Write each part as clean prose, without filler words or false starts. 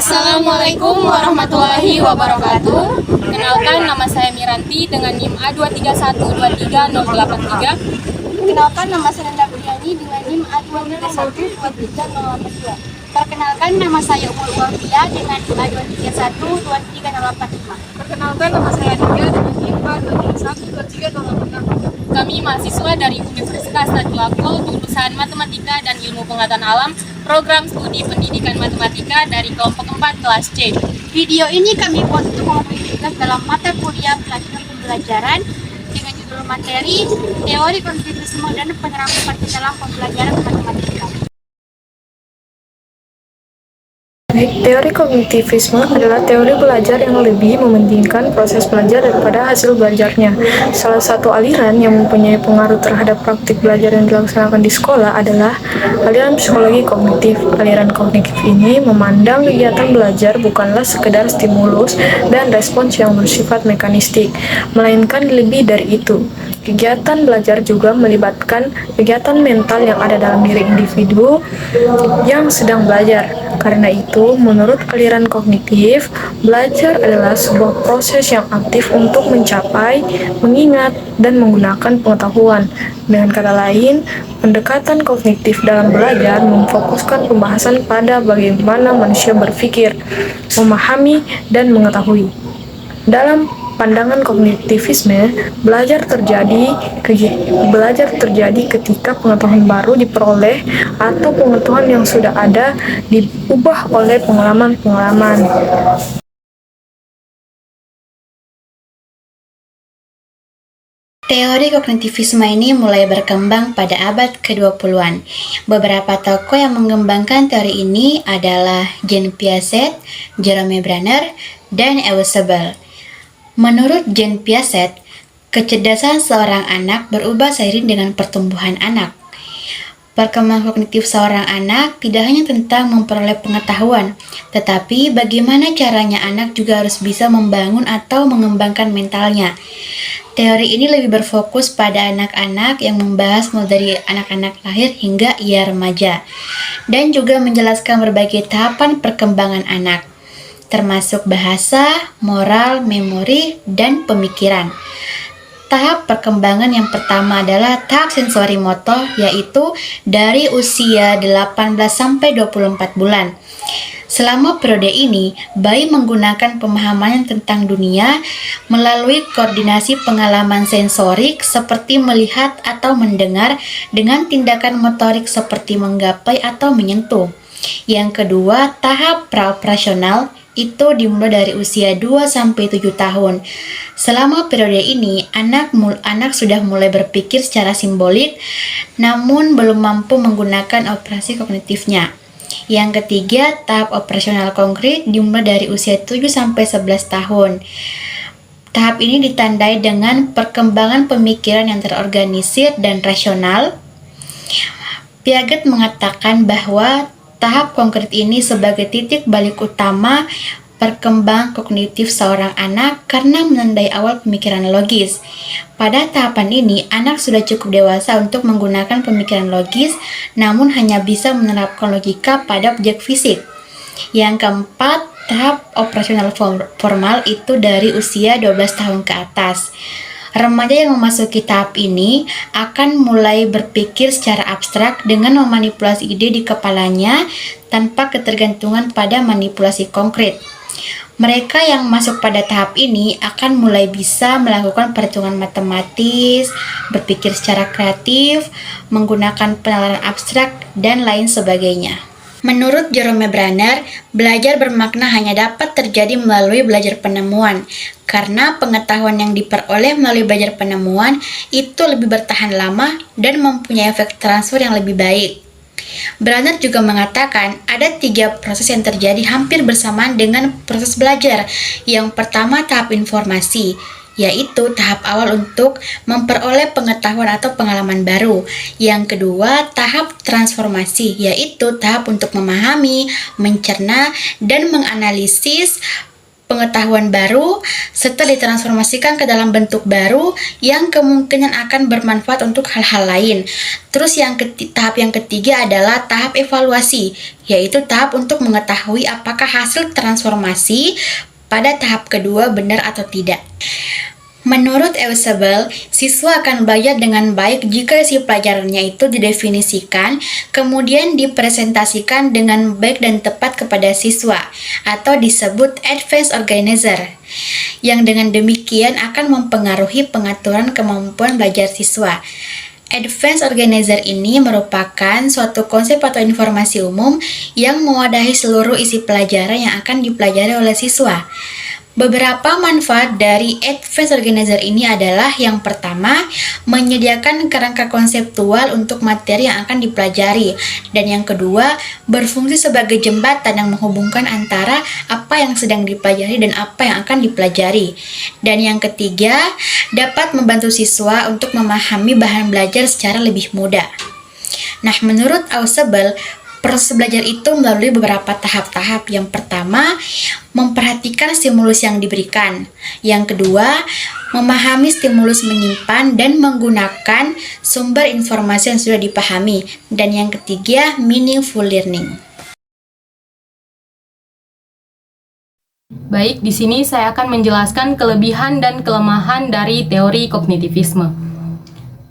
Assalamualaikum warahmatullahi wabarakatuh. Kenalkan, nama saya Miranti dengan NIM A231233083. Perkenalkan, nama saya Nanda Budiani dengan NIM A231233082. Perkenalkan, nama saya Umur Wafia dengan NIM A231238085. Perkenalkan, nama saya Nika dengan NIM A231238086. Kami mahasiswa dari Universitas Tadulako, jurusan Matematika dan Ilmu Pengetahuan Alam, program studi pendidikan matematika dari kelompok 4 kelas C. Video ini kami buat untuk memenuhi tugas dalam mata kuliah pelajaran pembelajaran dengan judul materi Teori Kognitivisme dan Penerapan dalam Pembelajaran Matematika. Teori kognitivisme adalah teori belajar yang lebih mementingkan proses belajar daripada hasil belajarnya. Salah satu aliran yang mempunyai pengaruh terhadap praktik belajar yang dilaksanakan di sekolah adalah aliran psikologi kognitif. Aliran kognitif ini memandang kegiatan belajar bukanlah sekedar stimulus dan respons yang bersifat mekanistik, melainkan lebih dari itu. Kegiatan belajar juga melibatkan kegiatan mental yang ada dalam diri individu yang sedang belajar. Karena itu, menurut aliran kognitif, belajar adalah sebuah proses yang aktif untuk mencapai, mengingat, dan menggunakan pengetahuan. Dengan kata lain, pendekatan kognitif dalam belajar memfokuskan pembahasan pada bagaimana manusia berpikir, memahami, dan mengetahui. Dalam pandangan kognitivisme, belajar terjadi ketika pengetahuan baru diperoleh atau pengetahuan yang sudah ada diubah oleh pengalaman-pengalaman. Teori kognitivisme ini mulai berkembang pada abad ke-20-an. Beberapa tokoh yang mengembangkan teori ini adalah Jean Piaget, Jerome Brenner, dan Eusebel. Menurut Jean Piaget, kecerdasan seorang anak berubah seiring dengan pertumbuhan anak. Perkembangan kognitif seorang anak tidak hanya tentang memperoleh pengetahuan, tetapi bagaimana caranya anak juga harus bisa membangun atau mengembangkan mentalnya. Teori ini lebih berfokus pada anak-anak yang membahas mulai dari anak-anak lahir hingga ia remaja, dan juga menjelaskan berbagai tahapan perkembangan anak, termasuk bahasa, moral, memori, dan pemikiran. Tahap perkembangan yang pertama adalah tahap sensorimotor, yaitu dari usia 18 sampai 24 bulan. Selama periode ini, bayi menggunakan pemahaman tentang dunia melalui koordinasi pengalaman sensorik seperti melihat atau mendengar dengan tindakan motorik seperti menggapai atau menyentuh. Yang kedua, tahap praoperasional itu dimulai dari usia 2-7 tahun. Selama periode ini, anak sudah mulai berpikir secara simbolik, namun belum mampu menggunakan operasi kognitifnya. Yang ketiga, tahap operasional konkret dimulai dari usia 7-11 tahun. Tahap ini ditandai dengan perkembangan pemikiran yang terorganisir dan rasional. Piaget mengatakan bahwa tahap konkret ini sebagai titik balik utama perkembangan kognitif seorang anak karena menandai awal pemikiran logis. Pada tahapan ini, anak sudah cukup dewasa untuk menggunakan pemikiran logis, namun hanya bisa menerapkan logika pada objek fisik. Yang keempat, tahap operasional formal itu dari usia 12 tahun ke atas. Remaja yang memasuki tahap ini akan mulai berpikir secara abstrak dengan memanipulasi ide di kepalanya tanpa ketergantungan pada manipulasi konkret. Mereka yang masuk pada tahap ini akan mulai bisa melakukan perhitungan matematis, berpikir secara kreatif, menggunakan penalaran abstrak, dan lain sebagainya. Menurut Jerome Brenner, belajar bermakna hanya dapat terjadi melalui belajar penemuan, karena pengetahuan yang diperoleh melalui belajar penemuan itu lebih bertahan lama dan mempunyai efek transfer yang lebih baik. Brenner juga mengatakan ada 3 proses yang terjadi hampir bersamaan dengan proses belajar. Yang pertama, tahap informasi, yaitu tahap awal untuk memperoleh pengetahuan atau pengalaman baru. Yang kedua, tahap transformasi, yaitu tahap untuk memahami, mencerna, dan menganalisis pengetahuan baru serta ditransformasikan ke dalam bentuk baru yang kemungkinan akan bermanfaat untuk hal-hal lain. Terus tahap yang ketiga adalah tahap evaluasi, yaitu tahap untuk mengetahui apakah hasil transformasi pada tahap kedua benar atau tidak. Menurut Eusebel, siswa akan belajar dengan baik jika isi pelajarannya itu didefinisikan, kemudian dipresentasikan dengan baik dan tepat kepada siswa, atau disebut advanced organizer, yang dengan demikian akan mempengaruhi pengaturan kemampuan belajar siswa. Advanced organizer ini merupakan suatu konsep atau informasi umum yang mewadahi seluruh isi pelajaran yang akan dipelajari oleh siswa. Beberapa manfaat dari advanced organizer ini adalah yang pertama, menyediakan kerangka konseptual untuk materi yang akan dipelajari, dan yang kedua, berfungsi sebagai jembatan yang menghubungkan antara apa yang sedang dipelajari dan apa yang akan dipelajari. Dan yang ketiga, dapat membantu siswa untuk memahami bahan belajar secara lebih mudah. Nah, menurut Eusebel, proses belajar itu melalui beberapa tahap-tahap. Yang pertama, memperhatikan stimulus yang diberikan. Yang kedua, memahami stimulus, menyimpan dan menggunakan sumber informasi yang sudah dipahami. Dan yang ketiga, meaningful learning. Baik, di sini saya akan menjelaskan kelebihan dan kelemahan dari teori kognitivisme.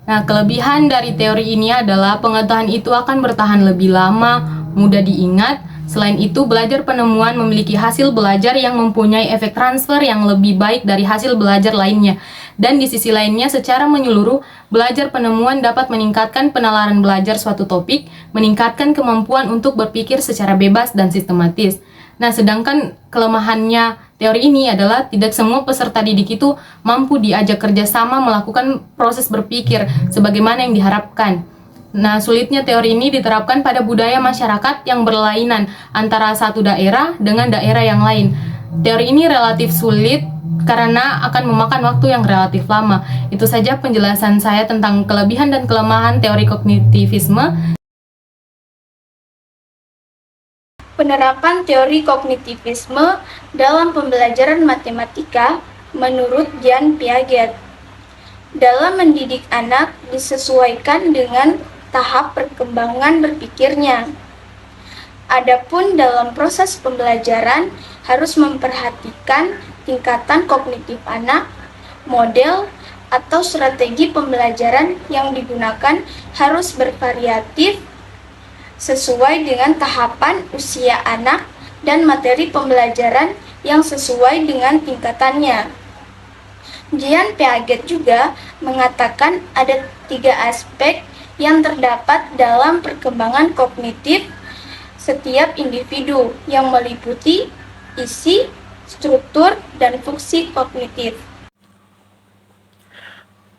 Nah, kelebihan dari teori ini adalah pengetahuan itu akan bertahan lebih lama, mudah diingat. Selain itu, belajar penemuan memiliki hasil belajar yang mempunyai efek transfer yang lebih baik dari hasil belajar lainnya. Dan di sisi lainnya, secara menyeluruh, belajar penemuan dapat meningkatkan penalaran belajar suatu topik, meningkatkan kemampuan untuk berpikir secara bebas dan sistematis. Nah, sedangkan kelemahannya teori ini adalah tidak semua peserta didik itu mampu diajak kerjasama melakukan proses berpikir sebagaimana yang diharapkan. Nah, sulitnya teori ini diterapkan pada budaya masyarakat yang berlainan antara satu daerah dengan daerah yang lain. Teori ini relatif sulit karena akan memakan waktu yang relatif lama. Itu saja penjelasan saya tentang kelebihan dan kelemahan teori kognitivisme. Penerapan teori kognitivisme dalam pembelajaran matematika menurut Jean Piaget. Dalam mendidik anak disesuaikan dengan tahap perkembangan berpikirnya. Adapun dalam proses pembelajaran harus memperhatikan tingkatan kognitif anak, model atau strategi pembelajaran yang digunakan harus bervariatif sesuai dengan tahapan usia anak dan materi pembelajaran yang sesuai dengan tingkatannya. Jean Piaget juga mengatakan ada 3 aspek yang terdapat dalam perkembangan kognitif setiap individu yang meliputi isi, struktur, dan fungsi kognitif.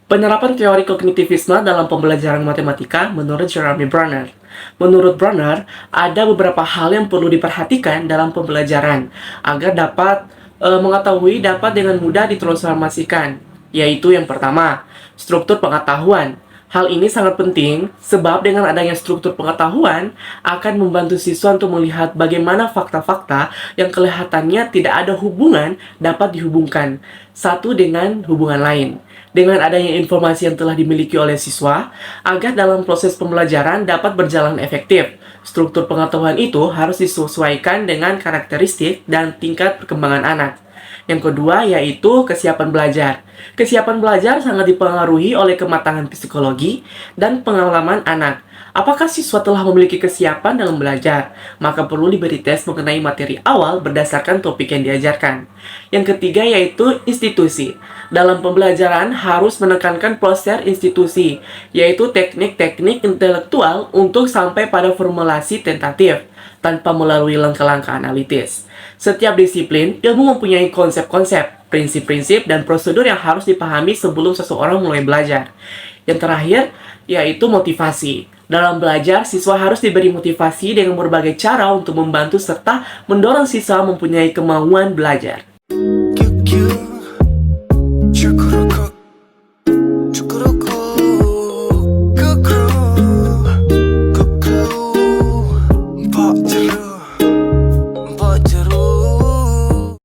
Penerapan teori kognitivisme dalam pembelajaran matematika menurut Jeremy Brenner. Menurut Brenner, ada beberapa hal yang perlu diperhatikan dalam pembelajaran agar dapat dapat dengan mudah ditransformasikan, yaitu yang pertama, struktur pengetahuan. Hal ini sangat penting sebab dengan adanya struktur pengetahuan akan membantu siswa untuk melihat bagaimana fakta-fakta yang kelihatannya tidak ada hubungan dapat dihubungkan satu dengan hubungan lain. Dengan adanya informasi yang telah dimiliki oleh siswa, agar dalam proses pembelajaran dapat berjalan efektif. Struktur pengetahuan itu harus disesuaikan dengan karakteristik dan tingkat perkembangan anak. Yang kedua yaitu kesiapan belajar. Kesiapan belajar sangat dipengaruhi oleh kematangan psikologi dan pengalaman anak. Apakah siswa telah memiliki kesiapan dalam belajar? Maka perlu diberi tes mengenai materi awal berdasarkan topik yang diajarkan. Yang ketiga yaitu institusi. Dalam pembelajaran harus menekankan proses institusi, yaitu teknik-teknik intelektual untuk sampai pada formulasi tentatif, tanpa melalui langkah-langkah analitis. Setiap disiplin, ilmu mempunyai konsep-konsep, prinsip-prinsip, dan prosedur yang harus dipahami sebelum seseorang mulai belajar. Yang terakhir, yaitu motivasi. Dalam belajar, siswa harus diberi motivasi dengan berbagai cara untuk membantu serta mendorong siswa mempunyai kemauan belajar.